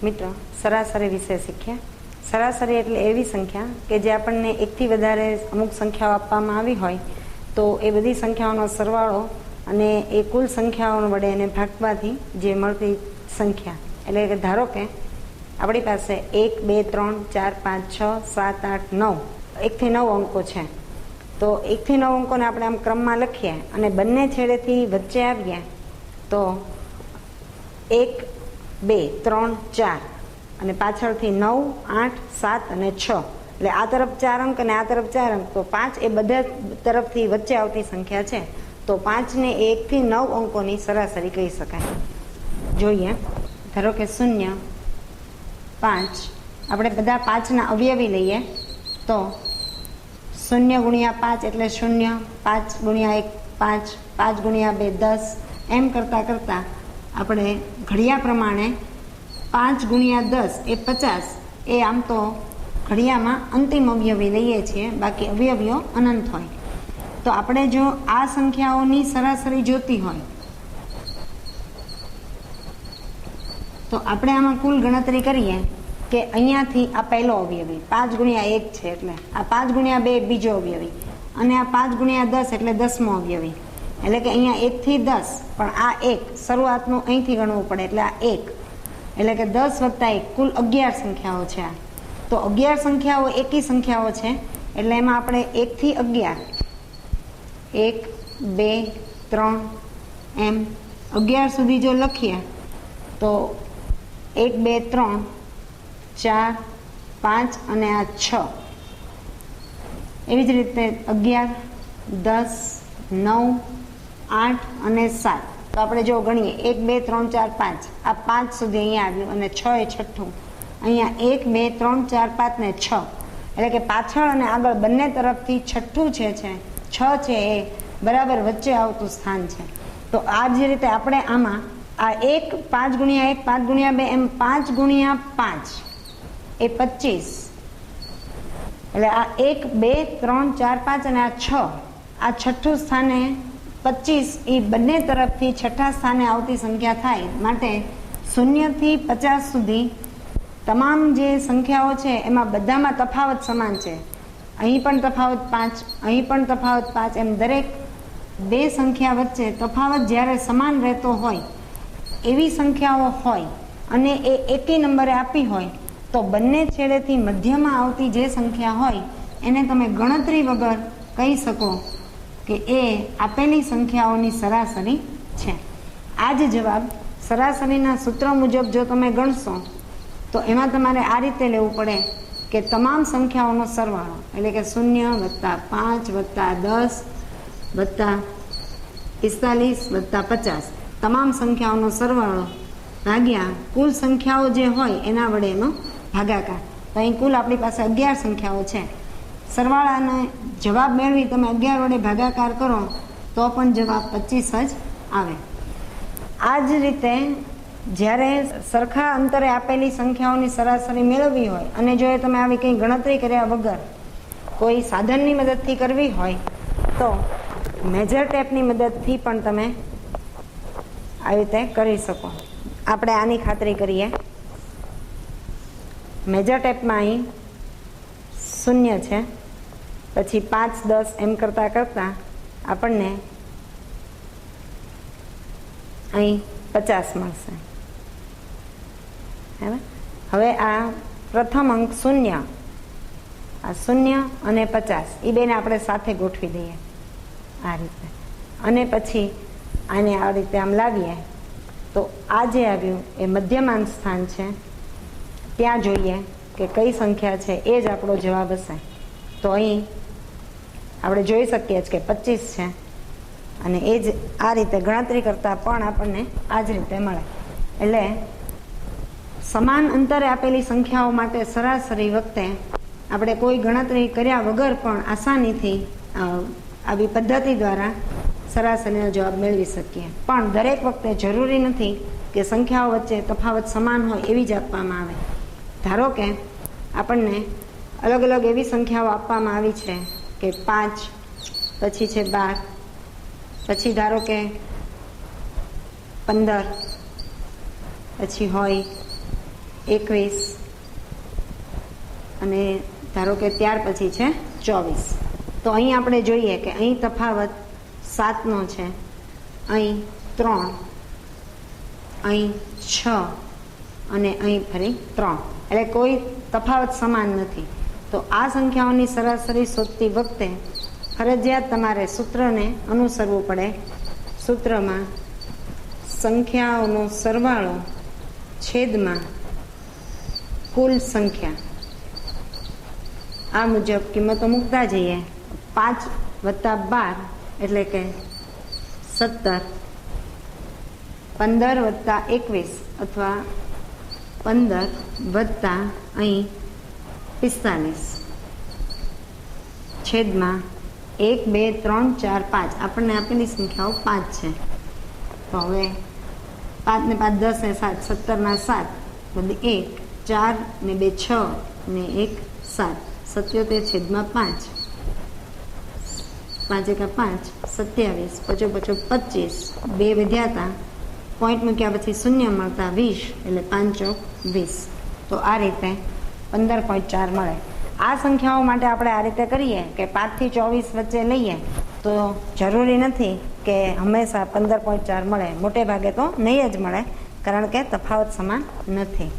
મિત્રો સરાસરી વિશે શીખ્યા। સરાસરી એટલે એવી સંખ્યા કે જે આપણને એકથી વધારે અમુક સંખ્યાઓ આપવામાં આવી હોય તો એ બધી સંખ્યાઓનો સરવાળો અને એ કુલ સંખ્યાઓ વડે એને ભાગવાથી જે મળતી સંખ્યા, એટલે કે ધારો કે આપણી પાસે 1, 2, 3, 4, 5, 6, 7, 8, 9 1થી 9 અંકો છે, તો 1થી 9 અંકોને આપણે આમ ક્રમમાં લખીએ અને બંને છેડેથી વચ્ચે આવીએ તો 1, 2, 3, 4 અને પાછળથી 9, 8, 7 અને 6, એટલે આ તરફ 4 અંક અને આ તરફ 4 અંક, તો 5 એ બધા તરફથી વચ્ચે આવતી સંખ્યા છે, તો 5ને 1થી 9 અંકોની સરાસરી કહી શકાય। જોઈએ, ધારો કે 0, 5, આપણે બધા 5ના અવયવી લઈએ તો 0 ગુણ્યા 5 એટલે 0, 5 ગુણ્યા 1 5, 5 ગુણ્યા 2 10, એમ કરતાં કરતાં આપણે ઘડિયા પ્રમાણે 5 ગુણ્યા 10 એ 50, એ આમ તો ઘડિયામાં અંતિમ અવયવી લઈએ છીએ, બાકી અવયવીઓ અનંત હોય। તો આપણે જો આ સંખ્યાઓની સરાસરી જોતી હોય તો આપણે આમાં કુલ ગણતરી કરીએ કે અહીંયાથી આ પહેલો અવયવી 5 ગુણ્યા 1 છે, એટલે આ 5 ગુણ્યા 2 બીજો અવયવી, અને આ 5 ગુણ્યા 10 એટલે 10મો અવયવી, એટલે કે અહીંયા 1થી 10, પણ આ 1 શરૂઆતનું અહીંથી ગણવું પડે, એટલે આ 1, એટલે કે 10 વત્તા 1 કુલ 11 સંખ્યાઓ છે આ। તો 11 સંખ્યાઓ એકી સંખ્યાઓ છે, એટલે એમાં આપણે 1થી 11, 1, 2, 3 એમ 11 સુધી જો લખીએ તો 1, 2, 3, 4, 5 અને આ 6, એવી જ રીતે 11, 10, 9, 8 અને 7, તો આપણે જો ગણીએ 1, 2, 3, 4, 5, આ 5 સુધી અહીંયા આવ્યું અને 6 એ છઠ્ઠું, અહીંયા 1, 2, 3, 4, 5 ને 6, એટલે કે પાછળ અને આગળ બંને તરફથી છઠ્ઠું છે 6 છે એ બરાબર વચ્ચે આવતું સ્થાન છે। તો આ જ રીતે આપણે આમાં આ 1, 5 ગુણ્યા 1, 5 ગુણ્યા 2 એમ 5 ગુણ્યા 5 એ 25, એટલે આ 1, 2, 3, 4, 5 અને આ 6, આ છઠ્ઠું સ્થાને 25 એ બંને તરફથી છઠ્ઠા સ્થાને આવતી સંખ્યા થાય, માટે 0 થી 50 સુધી તમામ જે સંખ્યાઓ છે એમાં બધામાં તફાવત સમાન છે। અહીં પણ તફાવત 5, અહીં પણ તફાવત 5, એમ દરેક બે સંખ્યા વચ્ચે તફાવત જ્યારે સમાન રહેતો હોય એવી સંખ્યાઓ હોય અને એ એકી નંબરે આપી હોય તો બંને છેડેથી મધ્યમાં આવતી જે સંખ્યા હોય એને તમે ગણતરી વગર કહી શકો કે એ આપેલી સંખ્યાઓની સરાસરી છે। આ જ જવાબ સરાસરીના સૂત્ર મુજબ જો તમે ગણશો તો એમાં તમારે આ રીતે લેવું પડે કે તમામ સંખ્યાઓનો સરવાળો, એટલે કે 0 વત્તા 5 વત્તા 10 વત્તા 45 વત્તા 50, તમામ સંખ્યાઓનો સરવાળો ભાગ્યા કુલ સંખ્યાઓ જે હોય એના વડે એનો ભાગાકાર। તો અહીં કુલ આપણી પાસે 11 સંખ્યાઓ છે, સરવાળાનો જવાબ મેળવી તમે 11 વડે ભાગાકાર કરો તો પણ જવાબ 25 જ આવે। આ જ રીતે જ્યારે સરખા અંતરે આપેલી સંખ્યાઓની સરાસરી મેળવવી હોય અને જો એ તમે આવી કંઈ ગણતરી કર્યા વગર કોઈ સાધનની મદદથી કરવી હોય તો મેજર ટેપની મદદથી પણ તમે આવી રીતે કરી શકો। આપણે આની ખાતરી કરીએ, મેજર ટેપમાં અહીં 0 છે, પછી 5, 10 એમ કરતાં કરતાં આપણને અહીં 50 મળશે। હવે આ પ્રથમ અંક 0, આ 0 અને 50 એ બેને આપણે સાથે ગોઠવી દઈએ આ રીતે, અને પછી આને આ રીતે આમ લાવીએ તો આ જે આવ્યું એ મધ્યમાંક સ્થાન છે, ત્યાં જોઈએ કે કઈ સંખ્યા છે એ જ આપણો જવાબ હશે। તો અહીં આપણે જોઈ શકીએ છીએ કે 25 છે, અને એ જ આ રીતે ગણતરી કરતાં પણ આપણને આ જ રીતે મળે। એટલે સમાન અંતરે આપેલી સંખ્યાઓ માટે સરાસરી વખતે આપણે કોઈ ગણતરી કર્યા વગર પણ આસાનીથી આવી પદ્ધતિ દ્વારા સરાસરીનો જવાબ મેળવી શકીએ। પણ દરેક વખતે જરૂરી નથી કે સંખ્યાઓ વચ્ચે તફાવત સમાન હોય એવી જ આપવામાં આવે। ધારો કે આપણને અલગ અલગ એવી સંખ્યાઓ આપવામાં આવી છે કે 5, પછી છે 12, પછી ધારો કે 15, પછી હોય 21 અને ધારો કે ત્યાર પછી છે 24. તો અહીં આપણે જોઈએ કે અહીં તફાવત 7નો છે, અહીં 3, અહીં 6 અને અહીં ફરી 3, એટલે કોઈ તફાવત સમાન નથી. તો આ સંખ્યાઓની સરાસરી શોધતી વખતે ફરજિયાત તમારે સૂત્રને અનુસરવું પડે. સૂત્રમાં સંખ્યાઓનો સરવાળો છેદમાં કુલ સંખ્યા, આ મુજબ કિંમતો મૂકતા જઈએ. 5 + 12 એટલે કે 17, 15 + 21 અથવા 15 વત્તા અહીં 45 છેદમાં 1, 2, 3, 4, 5. આપણને આપેલી સંખ્યાઓ 5 છે. તો હવે 5 ને 5 10 ને 7, 17 ના 7 બધી 1, 4 ને 2 6 ને 1 7, 77 છેદમાં 5, 5 × 5 27, 5 × 25, 2 વધ્યા હતા, પોઈન્ટ મૂક્યા પછી શૂન્ય મળતા 20 એટલે 5 × 20. તો આ રીતે 15.4 મળે. આ સંખ્યાઓ માટે આપણે આ રીતે કરીએ કે 5 થી 24 વચ્ચે લઈએ તો જરૂરી નથી કે હંમેશા 15.4 મળે. મોટે ભાગે તો નહીં જ મળે, કારણ કે તફાવત સમાન નથી.